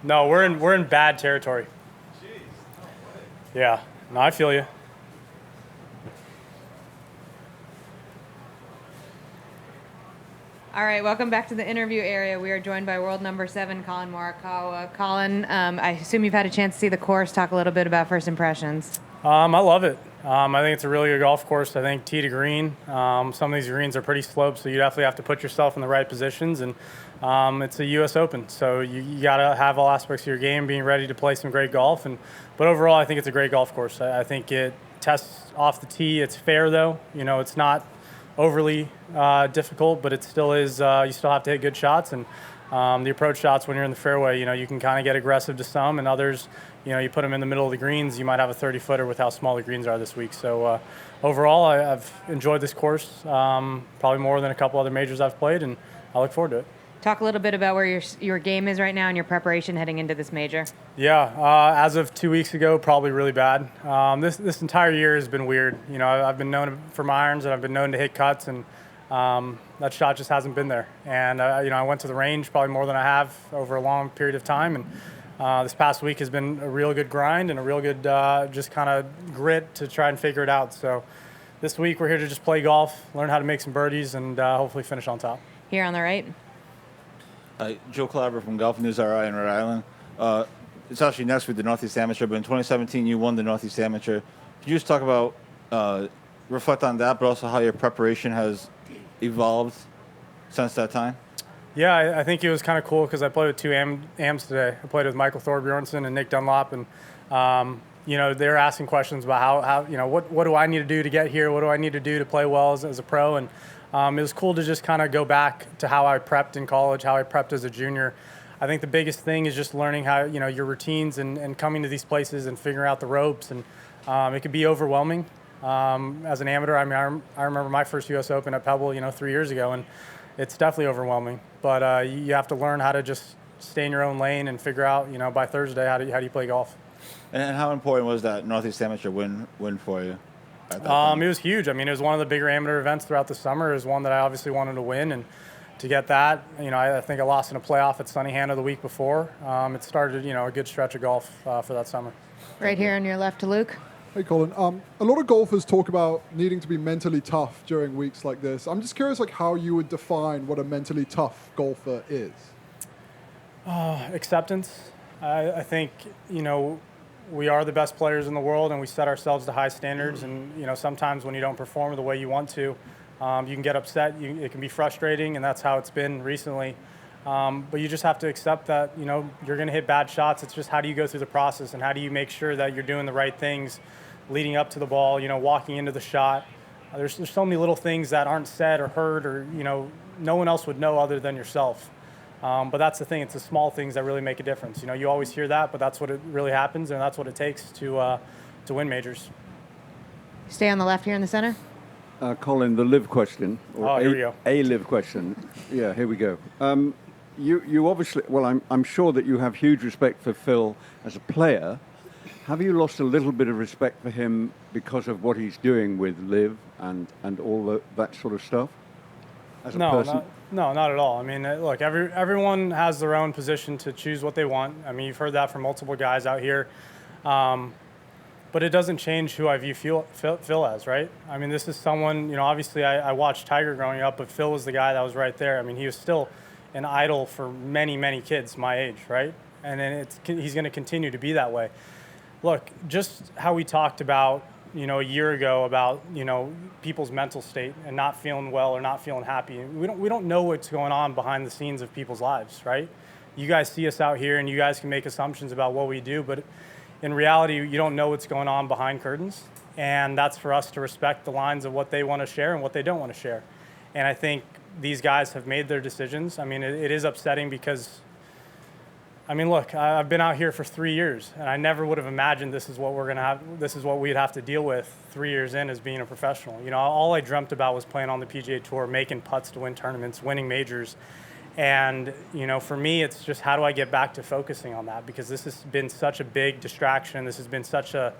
No, we're in bad territory. Yeah. No, I feel you. All right, welcome back to the interview area. We are joined by world number 7, Colin Morikawa. Colin, I assume you've had a chance to see the course. Talk a little bit about first impressions. I love it. I think it's a really good golf course. I think tee to green. Some of these greens are pretty sloped, so you definitely have to put yourself in the right positions. And it's a U.S. Open, so you got to have all aspects of your game, being ready to play some great golf. But overall, I think it's a great golf course. I think it tests off the tee. It's fair though. It's not overly difficult, but it still is. You still have to hit good shots, and the approach shots when you're in the fairway, you can kind of get aggressive to some, and others, you put them in the middle of the greens, you might have a 30-footer with how small the greens are this week. So overall, I've enjoyed this course, probably more than a couple other majors I've played, and I look forward to it. Talk a little bit about where your game is right now and your preparation heading into this major. Yeah, as of 2 weeks ago, probably really bad. This entire year has been weird. I've been known for my irons, and I've been known to hit cuts, and that shot just hasn't been there. And I went to the range probably more than I have over a long period of time, and this past week has been a real good grind and a real good just kind of grit to try and figure it out. So this week we're here to just play golf, learn how to make some birdies, and hopefully finish on top. Here on the right. Joe Claver from Golf News RI in Rhode Island. It's actually next week, the Northeast Amateur, but in 2017 you won the Northeast Amateur. Could you just talk about, reflect on that, but also how your preparation has evolved since that time? Yeah, I think it was kind of cool because I played with two AMs today. I played with Michael Thorbjornsen and Nick Dunlop, and they were asking questions about how what do I need to do to get here? What do I need to do to play well as a pro? And it was cool to just kind of go back to how I prepped in college, how I prepped as a junior. I think the biggest thing is just learning how, your routines and coming to these places and figuring out the ropes. And it could be overwhelming as an amateur. I mean, I remember my first U.S. Open at Pebble, 3 years ago, and it's definitely overwhelming. But you have to learn how to just stay in your own lane and figure out, by Thursday, how do you play golf. And how important was that Northeast Amateur win for you? It was huge. I mean, it was one of the bigger amateur events throughout the summer. It was one that I obviously wanted to win, and to get that, I think I lost in a playoff at Sunnyhanna the week before. It started, a good stretch of golf for that summer. Right here on your left to Luke. Hey, Colin. A lot of golfers talk about needing to be mentally tough during weeks like this. I'm just curious, how you would define what a mentally tough golfer is. Acceptance. I think, we are the best players in the world, and we set ourselves to high standards. And sometimes when you don't perform the way you want to, you can get upset. It can be frustrating, and that's how it's been recently. But you just have to accept that you're going to hit bad shots. It's just how do you go through the process, and how do you make sure that you're doing the right things leading up to the ball. Walking into the shot. There's so many little things that aren't said or heard, or no one else would know other than yourself. But that's the thing. It's the small things that really make a difference. You always hear that, but that's what it really happens, and that's what it takes to win majors. Stay on the left here in the center. Colin, the live question. Or here we go. A live question. Yeah, here we go. You obviously, well, I'm sure that you have huge respect for Phil as a player. Have you lost a little bit of respect for him because of what he's doing with live and all that sort of stuff? As a person? No, not at all. I mean, look, everyone has their own position to choose what they want. I mean, you've heard that from multiple guys out here. But it doesn't change who I view Phil as, right? I mean, this is someone, obviously I watched Tiger growing up, but Phil was the guy that was right there. I mean, he was still an idol for many, many kids my age, right? And then he's going to continue to be that way. Look, just how we talked about, a year ago about, people's mental state and not feeling well or not feeling happy. We don't know what's going on behind the scenes of people's lives, right? You guys see us out here and you guys can make assumptions about what we do, but in reality, you don't know what's going on behind curtains. And that's for us to respect the lines of what they want to share and what they don't want to share. And I think these guys have made their decisions. I mean, it is upsetting because, look, I've been out here for 3 years, and I never would have imagined this is what we'd have to deal with 3 years in as being a professional. All I dreamt about was playing on the PGA Tour, making putts to win tournaments, winning majors. And, for me, it's just how do I get back to focusing on that? Because this has been such a big distraction. This has been such a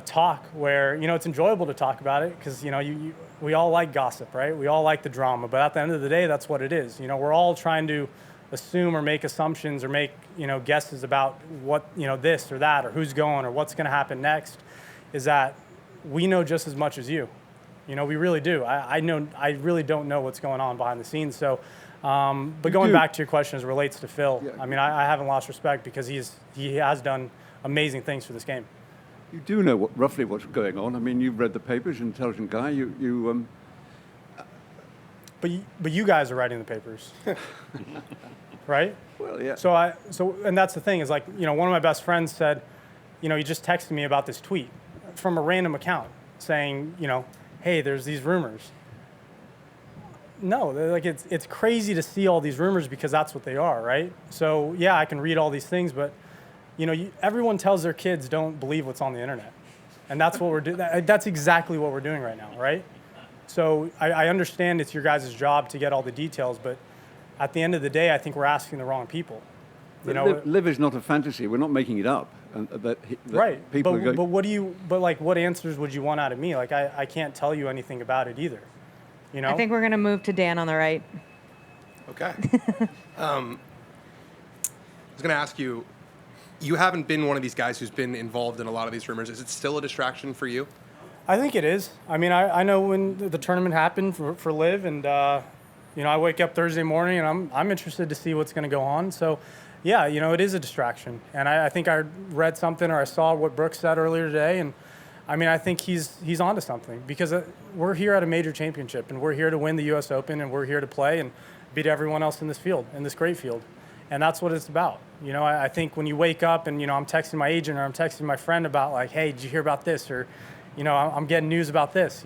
talk where, it's enjoyable to talk about it because, we all like gossip, right? We all like the drama. But at the end of the day, that's what it is. We're all trying to assume or make assumptions or make, guesses about what, this or that or who's going or what's going to happen next, is that we know just as much as you. We really do. I really don't know what's going on behind the scenes. So, but going do. back to your question as it relates to Phil, Yeah. I mean, I haven't lost respect because he has done amazing things for this game. You do know roughly what's going on. I mean, you've read the papers, intelligent guy. But you guys are writing the papers, right? Well, yeah. So and that's the thing is like, one of my best friends said, he just texted me about this tweet from a random account saying, hey, there's these rumors. No, like it's crazy to see all these rumors because that's what they are, right? So yeah, I can read all these things, but everyone tells their kids don't believe what's on the internet, and that's what we're doing. That's exactly what we're doing right now, right? So I understand it's your guys' job to get all the details, but at the end of the day, I think we're asking the wrong people. Live is not a fantasy. We're not making it up. And that Right. People But, are going. what answers would you want out of me? Like, I can't tell you anything about it either. I think we're going to move to Dan on the right. Okay. I was going to ask you, you haven't been one of these guys who's been involved in a lot of these rumors. Is it still a distraction for you? I think it is. I mean, I know when the tournament happened for Liv, and I wake up Thursday morning and I'm interested to see what's going to go on. So, yeah, it is a distraction. And I think I read something or I saw what Brooks said earlier today, and I mean, I think he's onto something because we're here at a major championship, and we're here to win the U.S. Open, and we're here to play and beat everyone else in this field, in this great field. And that's what it's about. I think when you wake up and, I'm texting my agent or I'm texting my friend about like, hey, did you hear about this? Or, I'm getting news about this.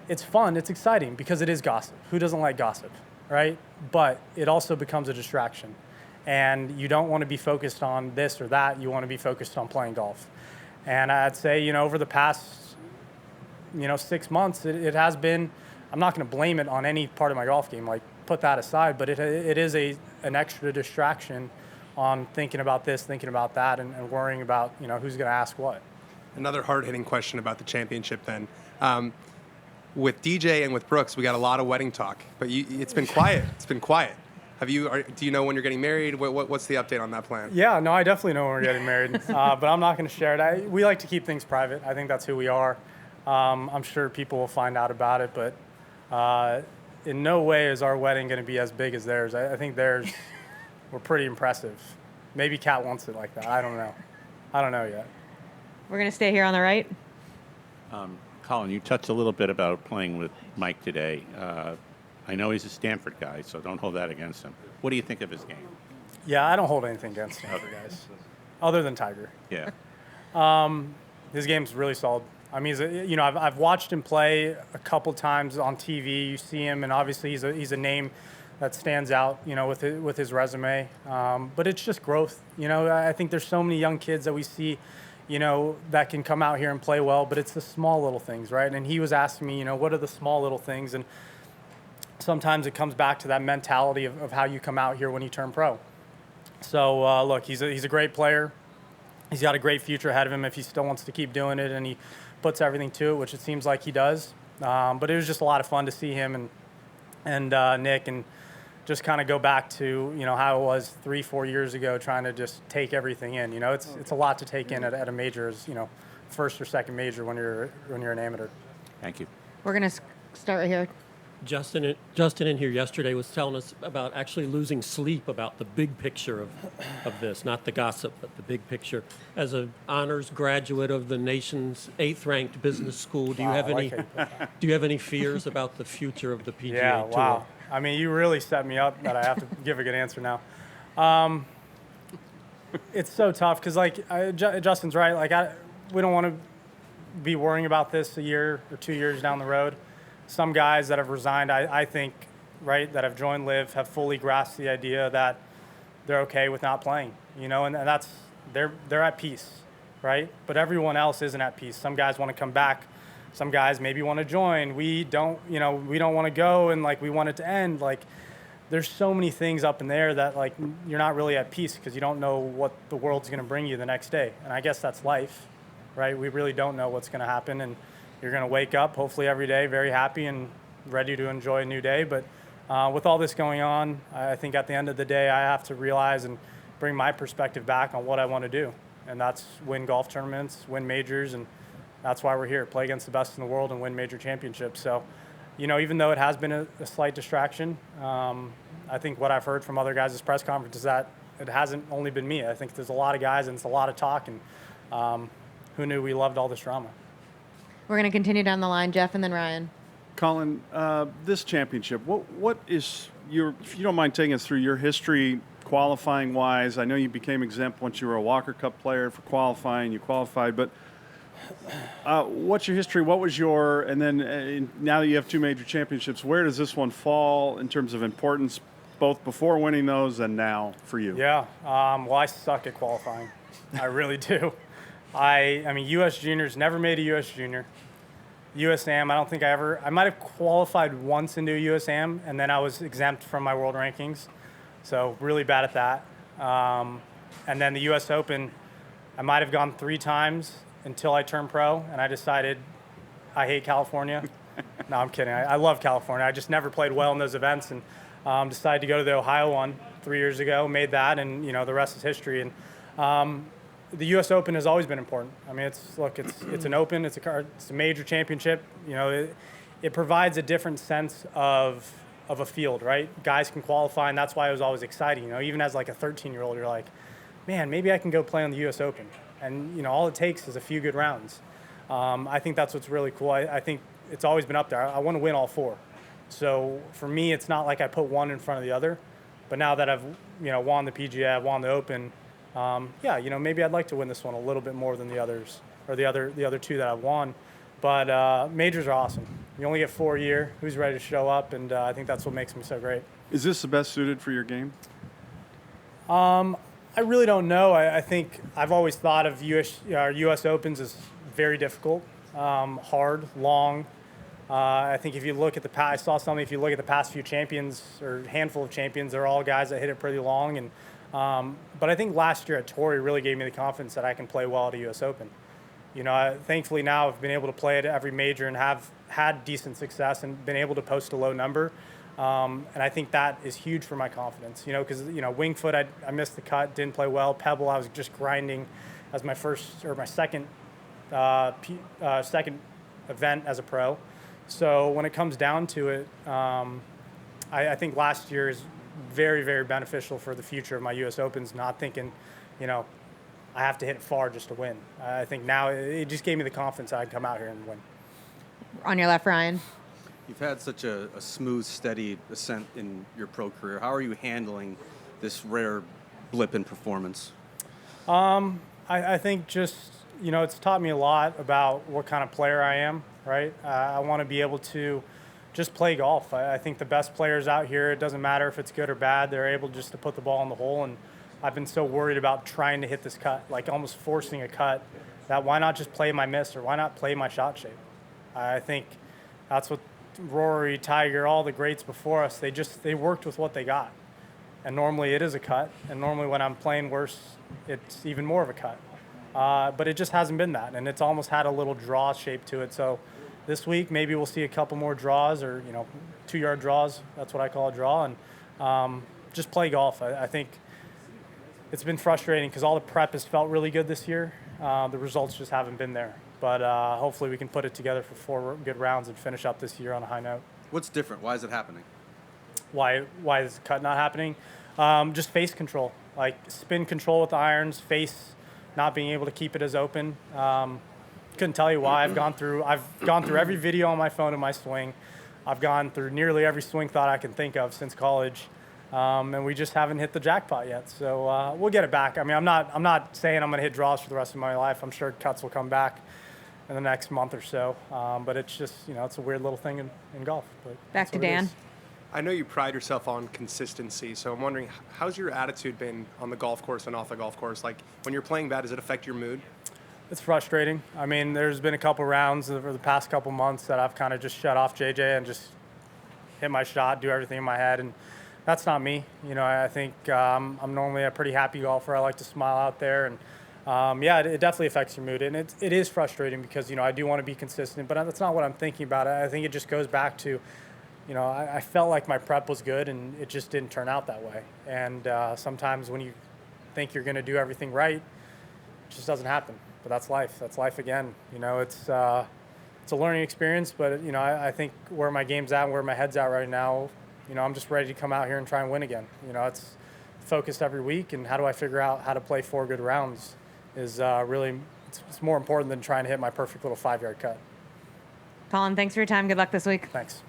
It's fun. It's exciting because it is gossip. Who doesn't like gossip, right? But it also becomes a distraction. And you don't want to be focused on this or that. You want to be focused on playing golf. And I'd say, over the past, 6 months, it has been, I'm not going to blame it on any part of my golf game, like put that aside, but it is an extra distraction on thinking about this, thinking about that, and worrying about, who's going to ask what. Another hard-hitting question about the championship then. With DJ and with Brooks, we got a lot of wedding talk, but it's been quiet. It's been quiet. Do you know when you're getting married? What's the update on that plan? Yeah, no, I definitely know when we're getting married, but I'm not going to share it. We like to keep things private. I think that's who we are. I'm sure people will find out about it, but in no way is our wedding going to be as big as theirs. I think theirs were pretty impressive. Maybe Kat wants it like that. I don't know. I don't know yet. We're going to stay here on the right. Colin, you touched a little bit about playing with Mike today. I know he's a Stanford guy, so don't hold that against him. What do you think of his game? Yeah, I don't hold anything against the other guys, other than Tiger. Yeah. His game's really solid. I mean, I've watched him play a couple times on TV. You see him, and obviously he's a name that stands out, with his resume. But it's just growth. I think there's so many young kids that we see, that can come out here and play well. But it's the small little things, right? And he was asking me, what are the small little things? And sometimes it comes back to that mentality of how you come out here when you turn pro. So look, he's a great player. He's got a great future ahead of him if he still wants to keep doing it and he puts everything to it, which it seems like he does. But it was just a lot of fun to see him and Nick and just kind of go back to how it was 3-4 years ago, trying to just take everything in. It's a lot to take in at a major, as first or second major when you're an amateur. Thank you. We're going to start right here. Justin in here yesterday was telling us about actually losing sleep about the big picture of this, not the gossip, but the big picture. As an honors graduate of the nation's 8th-ranked business school, do you have any fears about the future of the PGA Yeah, Tour? wow. I mean, you really set me up that I have to give a good answer now. It's so tough because, Justin's right. We don't want to be worrying about this a year or 2 years down the road. Some guys that have resigned, I think, right, that have joined Liv have fully grasped the idea that they're okay with not playing, and that's they're at peace, right? But everyone else isn't at peace. Some guys want to come back. Some guys maybe want to join. We don't want to go, and we want it to end. There's so many things up in there that you're not really at peace because you don't know what the world's going to bring you the next day. And I guess that's life, right? We really don't know what's going to happen, and you're going to wake up hopefully every day very happy and ready to enjoy a new day. But with all this going on, I think at the end of the day, I have to realize and bring my perspective back on what I want to do. And that's win golf tournaments, win majors, and that's why we're here, play against the best in the world and win major championships. So, even though it has been a slight distraction, I think what I've heard from other guys' press conference is that it hasn't only been me. I think there's a lot of guys and it's a lot of talk, and who knew we loved all this drama. We're going to continue down the line, Jeff, and then Ryan. Colin, this championship, what is your, if you don't mind taking us through your history qualifying wise? I know you became exempt once you were a Walker Cup player for qualifying, you qualified, but what's your history? What was your, and then now that you have two major championships, where does this one fall in terms of importance, both before winning those and now for you? Yeah, well, I suck at qualifying. I really do. I mean, U.S. Juniors, never made a U.S. Junior. USAM, I don't think I might have qualified once into a USAM, and then I was exempt from my world rankings. So really bad at that. And then the U.S. Open, I might have gone 3 times until I turned pro, and I decided I hate California. No, I'm kidding. I love California. I just never played well in those events, and decided to go to the Ohio one 3 years ago, made that, and the rest is history. And the U.S. Open has always been important. I mean, it's an Open, it's a major championship. It provides a different sense of a field, right? Guys can qualify, and that's why it was always exciting. Even as like a 13-year-old, you're like, man, maybe I can go play on the U.S. Open. And all it takes is a few good rounds. I think that's what's really cool. I think it's always been up there. I want to win all 4. So for me, it's not like I put one in front of the other. But now that I've won the PGA, I've won the Open. Maybe I'd like to win this one a little bit more than the others, or the other 2 that I've won. But majors are awesome. You only get 4 a year. Who's ready to show up? And I think that's what makes them so great. Is this the best suited for your game? I really don't know. I think I've always thought of U.S. Opens as very difficult, hard, long. I think if you look at I saw something. If you look at the past few champions or handful of champions, they're all guys that hit it pretty long. And but I think last year at Torrey really gave me the confidence that I can play well at a U.S. Open. Thankfully now I've been able to play at every major and have had decent success and been able to post a low number. And I think that is huge for my confidence, because, Winged Foot, I missed the cut, didn't play well. Pebble, I was just grinding as my second event as a pro. So when it comes down to it, I think last year is very, very beneficial for the future of my U.S. Opens, not thinking, I have to hit it far just to win. I think now it just gave me the confidence I'd come out here and win. On your left, Ryan. You've had such a smooth, steady ascent in your pro career. How are you handling this rare blip in performance? I think just, it's taught me a lot about what kind of player I am, right? I want to be able to just play golf. I think the best players out here, it doesn't matter if it's good or bad, they're able just to put the ball in the hole. And I've been so worried about trying to hit this cut, like almost forcing a cut, that why not just play my miss or why not play my shot shape? I think that's what Rory, Tiger, all the greats before us, they worked with what they got. And normally it is a cut, and normally when I'm playing worse, it's even more of a cut. But it just hasn't been that, and it's almost had a little draw shape to it. So this week, maybe we'll see a couple more draws or, 2-yard draws. That's what I call a draw, and just play golf. I think it's been frustrating because all the prep has felt really good this year. The results just haven't been there. But hopefully we can put it together for 4 good rounds and finish up this year on a high note. What's different? Why is it happening? Why is the cut not happening? Just face control, like spin control with the irons, face not being able to keep it as open. Couldn't tell you why. I've gone through every video on my phone of my swing. I've gone through nearly every swing thought I can think of since college. And we just haven't hit the jackpot yet. So we'll get it back. I mean, I'm not saying I'm going to hit draws for the rest of my life. I'm sure cuts will come back in the next month or so. But it's just, it's a weird little thing in golf. But Back to Dan. I know you pride yourself on consistency, so I'm wondering, how's your attitude been on the golf course and off the golf course? Like, when you're playing bad, does it affect your mood? It's frustrating. I mean, there's been a couple rounds over the past couple months that I've kind of just shut off JJ and just hit my shot, do everything in my head, and that's not me. I think I'm normally a pretty happy golfer. I like to smile out there, and it definitely affects your mood, and it is frustrating because I do want to be consistent, but that's not what I'm thinking about. I think it just goes back to I felt like my prep was good, and it just didn't turn out that way. And sometimes when you think you're going to do everything right, it just doesn't happen. But that's life. That's life again. It's a learning experience. But I think where my game's at, and where my head's at right now, I'm just ready to come out here and try and win again. It's focused every week, and how do I figure out how to play 4 good rounds is really it's more important than trying to hit my perfect little 5-yard cut. Colin, thanks for your time. Good luck this week. Thanks.